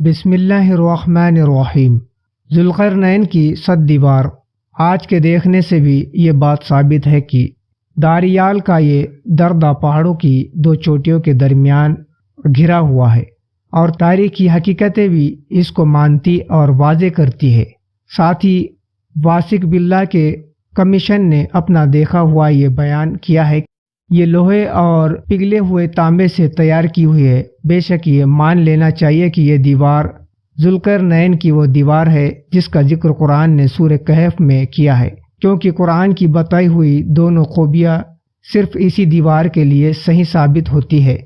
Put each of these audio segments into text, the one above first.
بسم اللہ الرحمن الرحیم۔ ذوالقرنین کی 7 دیوار۔ آج کے دیکھنے سے بھی یہ بات ثابت ہے کہ داریال کا یہ دردہ پہاڑوں کی 2 چوٹیوں کے درمیان گھرا ہوا ہے، اور تاریخی حقیقتیں بھی اس کو مانتی اور واضح کرتی ہے۔ ساتھ ہی واثق باللہ کے کمیشن نے اپنا دیکھا ہوا یہ بیان کیا ہے کہ یہ لوہے اور پگھلے ہوئے تانبے سے تیار کی ہوئی ہے۔ بے شک یہ مان لینا چاہیے کہ یہ دیوار ذوالقرنین کی وہ دیوار ہے جس کا ذکر قرآن نے سورہ کہف میں کیا ہے، کیونکہ قرآن کی بتائی ہوئی دونوں خوبیاں صرف اسی دیوار کے لیے صحیح ثابت ہوتی ہے۔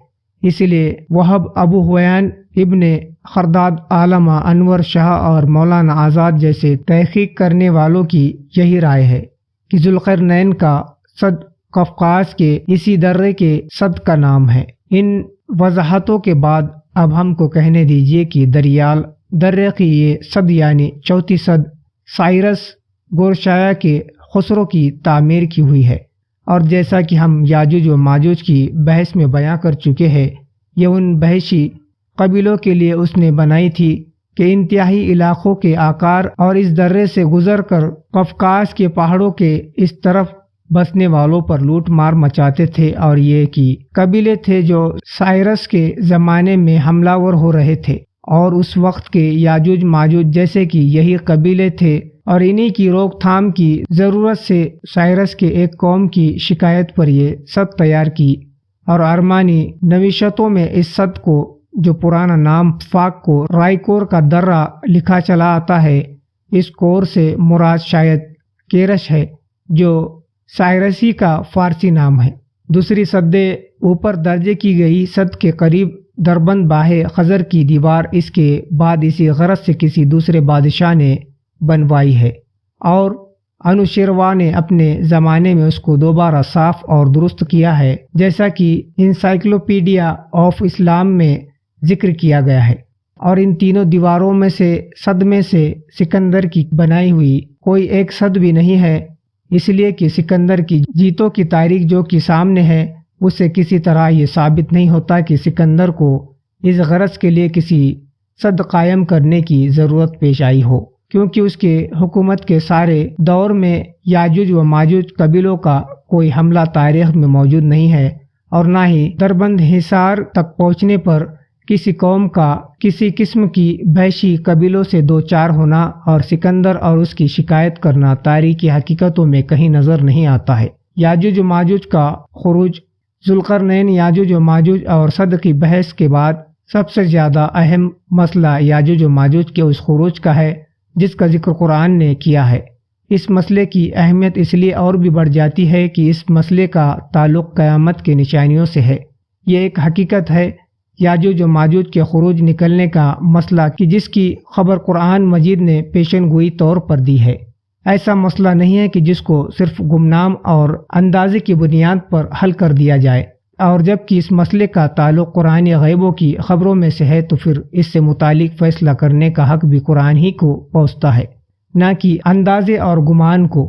اس لیے وہب ابو حیان ابن خرداد، علامہ انور شاہ اور مولانا آزاد جیسے تحقیق کرنے والوں کی یہی رائے ہے کہ ذوالقرنین کا صد قفقاز کے اسی درے کے صد کا نام ہے۔ ان وضاحتوں کے بعد اب ہم کو کہنے دیجیے کہ دریال درے کی یہ صد یعنی 34 صد سائرس گورشایا کے خسرو کی تعمیر کی ہوئی ہے، اور جیسا کہ ہم یاجوج و ماجوج کی بحث میں بیان کر چکے ہیں، یہ ان بحثی قبیلوں کے لیے اس نے بنائی تھی کہ انتہائی علاقوں کے آکار اور اس درے سے گزر کر قفقاز کے پہاڑوں کے اس طرف بسنے والوں پر لوٹ مار مچاتے تھے، اور یہ کہ قبیلے تھے جو سائرس کے زمانے میں حملہ ور ہو رہے تھے، اور اس وقت کے یاجوج ماجوج جیسے کہ یہی قبیلے تھے، اور انہی کی روک تھام کی ضرورت سے سائرس کے ایک قوم کی شکایت پر یہ صد تیار کی، اور ارمانی نویشتوں میں اس صد کو جو پرانا نام فاک کو رائے کور کا درہ لکھا چلا آتا ہے، اس کور سے مراد شاید کیرش ہے جو سائرسی کا فارسی نام ہے۔ دوسری صدِ اوپر درجے کی گئی صد کے قریب دربند باہ خزر کی دیوار اس کے بعد اسی غرض سے کسی دوسرے بادشاہ نے بنوائی ہے، اور انوشیروا نے اپنے زمانے میں اس کو دوبارہ صاف اور درست کیا ہے، جیسا کہ انسائکلوپیڈیا آف اسلام میں ذکر کیا گیا ہے۔ اور ان تینوں دیواروں میں سے صد میں سے سکندر کی بنائی ہوئی کوئی ایک صد بھی نہیں ہے، اس لیے کہ سکندر کی جیتوں کی تاریخ جو کہ سامنے ہے اس سے کسی طرح یہ ثابت نہیں ہوتا کہ سکندر کو اس غرض کے لیے کسی صد قائم کرنے کی ضرورت پیش آئی ہو، کیونکہ اس کے حکومت کے سارے دور میں یاجوج و ماجوج قبیلوں کا کوئی حملہ تاریخ میں موجود نہیں ہے، اور نہ ہی دربند حصار تک پہنچنے پر کسی قوم کا کسی قسم کی بحثی قبیلوں سے دو چار ہونا اور سکندر اور اس کی شکایت کرنا تاریخی حقیقتوں میں کہیں نظر نہیں آتا ہے۔ یاجوج و ماجوج کا خروج۔ ذوالقرنین یاجوج و ماجوج اور صد کی بحث کے بعد سب سے زیادہ اہم مسئلہ یاجوج و ماجوج کے اس خروج کا ہے جس کا ذکر قرآن نے کیا ہے۔ اس مسئلے کی اہمیت اس لیے اور بھی بڑھ جاتی ہے کہ اس مسئلے کا تعلق قیامت کی نشانیوں سے ہے۔ یہ ایک حقیقت ہے، یاجوج و ماجوج کے خروج نکلنے کا مسئلہ کہ جس کی خبر قرآن مجید نے پیشن گوئی طور پر دی ہے۔ ایسا مسئلہ نہیں ہے کہ جس کو صرف گمنام اور اندازے کی بنیاد پر حل کر دیا جائے، اور جب کہ اس مسئلے کا تعلق قرآن غیبوں کی خبروں میں سے ہے تو پھر اس سے متعلق فیصلہ کرنے کا حق بھی قرآن ہی کو پہنچتا ہے، نہ کہ اندازے اور گمان کو۔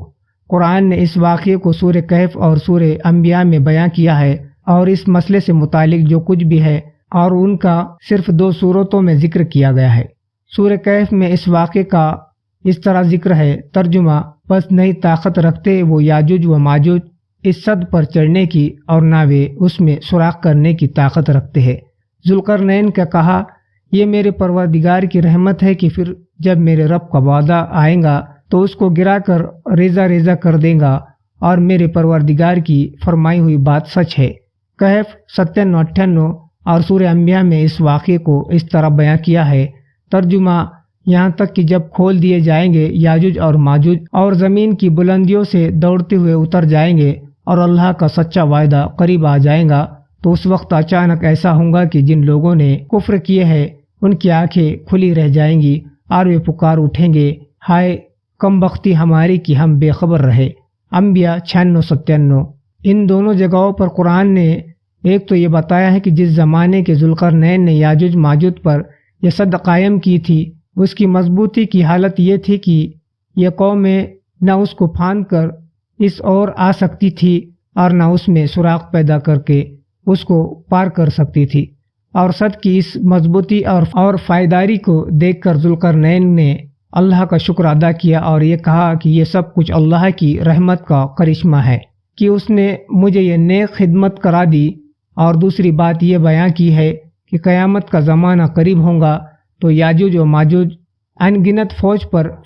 قرآن نے اس واقعے کو سورہ کہف اور سورہ انبیاء میں بیان کیا ہے، اور اس مسئلے سے متعلق جو کچھ بھی ہے اور ان کا صرف 2 صورتوں میں ذکر کیا گیا ہے۔ سورہ کہف میں اس واقعے کا اس طرح ذکر ہے، ترجمہ: بس نہیں طاقت رکھتے وہ یاجوج و ماجوج اس صد پر چڑھنے کی، اور نہ وہ اس میں سوراخ کرنے کی طاقت رکھتے ہیں۔ ذوالقرنین کا کہا، یہ میرے پروردگار کی رحمت ہے کہ پھر جب میرے رب کا وعدہ آئے گا تو اس کو گرا کر ریزہ ریزہ کر دے گا، اور میرے پروردگار کی فرمائی ہوئی بات سچ ہے۔ کہف 57-58 اور سورہ انبیاء میں اس واقعے کو اس طرح بیان کیا ہے، ترجمہ: یہاں تک کہ جب کھول دیے جائیں گے یاجوج اور ماجوج اور زمین کی بلندیوں سے دوڑتے ہوئے اتر جائیں گے اور اللہ کا سچا وعدہ قریب آ جائے گا، تو اس وقت اچانک ایسا ہوگا کہ جن لوگوں نے کفر کیے ہیں ان کی آنکھیں کھلی رہ جائیں گی، اور وہ پکار اٹھیں گے، ہائے کم بختی ہماری کہ ہم بے خبر رہے۔ انبیاء 96-97۔ ان دونوں جگہوں پر قرآن نے ایک تو یہ بتایا ہے کہ جس زمانے کے ذوالقرنین نے یاجوج ماجوج پر یہ صد قائم کی تھی اس کی مضبوطی کی حالت یہ تھی کہ یہ قومیں نہ اس کو پھاند کر اس اور آ سکتی تھی اور نہ اس میں سوراخ پیدا کر کے اس کو پار کر سکتی تھی۔ اور صد کی اس مضبوطی اور فائداری کو دیکھ کر ذوالقرنین نے اللہ کا شکر ادا کیا اور یہ کہا کہ یہ سب کچھ اللہ کی رحمت کا کرشمہ ہے کہ اس نے مجھے یہ نیک خدمت کرا دی۔ اور دوسری بات یہ بیان کی ہے کہ قیامت کا زمانہ قریب ہوگا تو یاجوج و ماجوج ان گنت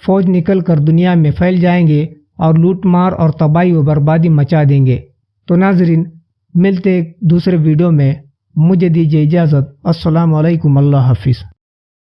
فوج نکل کر دنیا میں پھیل جائیں گے اور لوٹ مار اور تباہی و بربادی مچا دیں گے۔ تو ناظرین، ملتے ایک دوسرے ویڈیو میں، مجھے دیجیے اجازت۔ السلام علیکم، اللہ حافظ۔